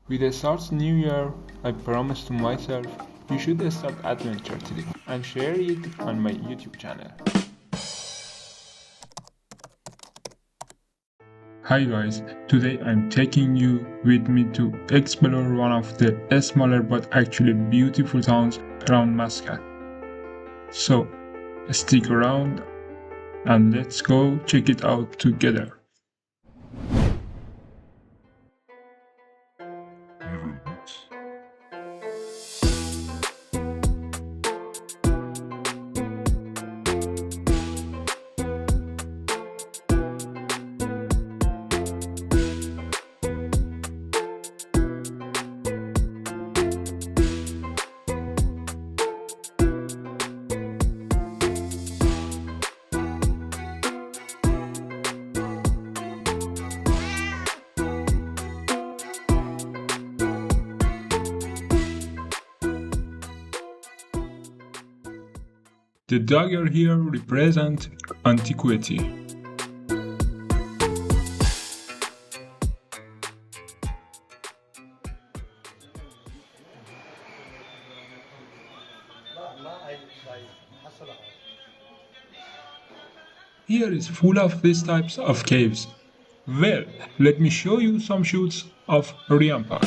With the start's new year, I promised to myself we should start adventure today and share it on my YouTube channel. Hi guys, today I'm taking you with me to explore one of the smaller but actually beautiful towns around Muscat. So, stick around and let's go check it out together. The dagger here represents antiquity. Here is full of these types of caves. Well, let me show you some shots of Riam Park.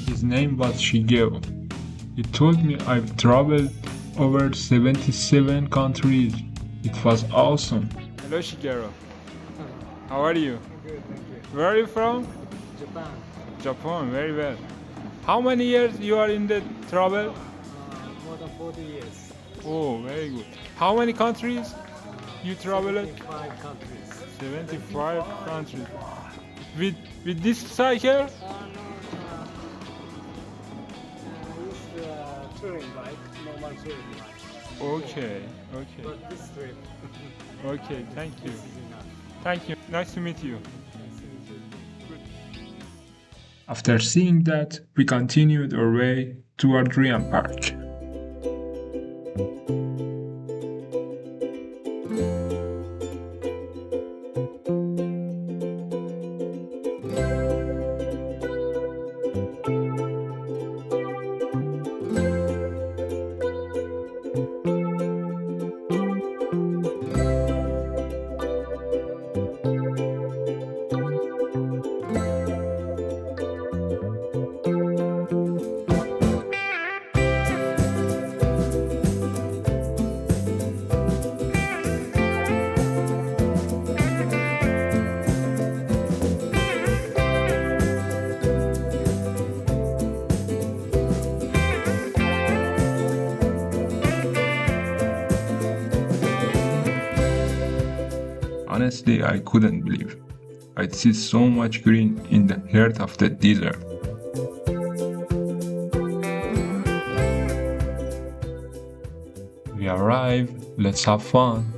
His name was Shigeru. He told me I've traveled over 77 countries. It was awesome. Hello Shigeru. How are you? Good, thank you. Where are you from? Japan. Japan, very well. How many years you are in the travel? More than 40 years. Oh, very good. How many countries you traveled? 75 countries. 75 countries. With this cycle? This touring bike, normal touring bike. Okay. But this trip, Okay, thank you. this is enough. Thank you. Nice to meet you. Nice to meet you. After seeing that, we continued our way toward Riam Park. Honestly, I couldn't believe I'd see so much green in the heart of the desert. We arrived, let's have fun.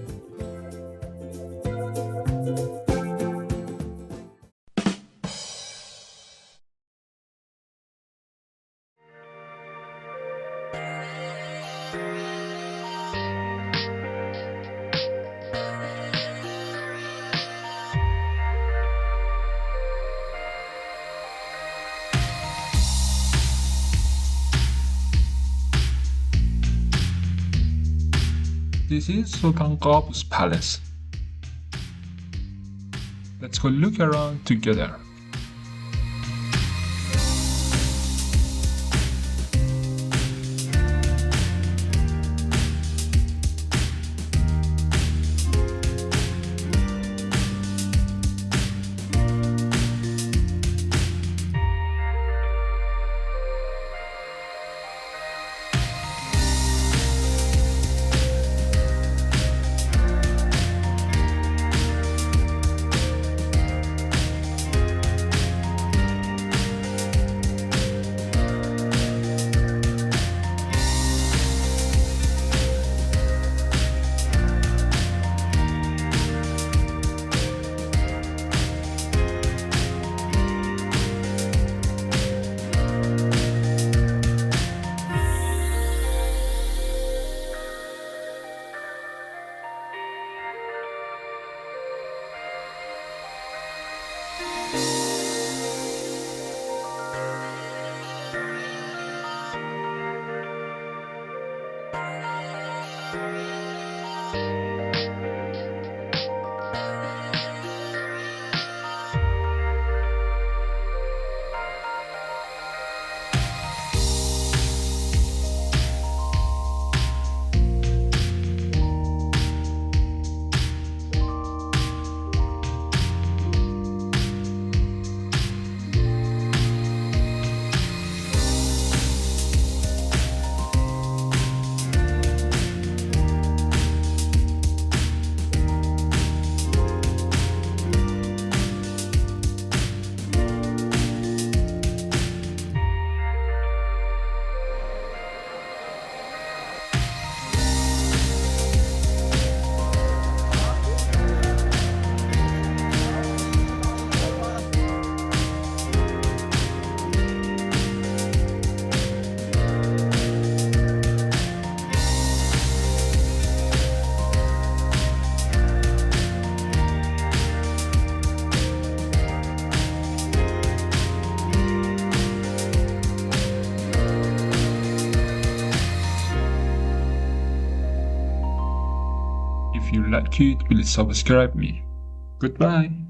This is Sultan Qaboos Palace. Let's go look around together. you like it, please subscribe me. Goodbye.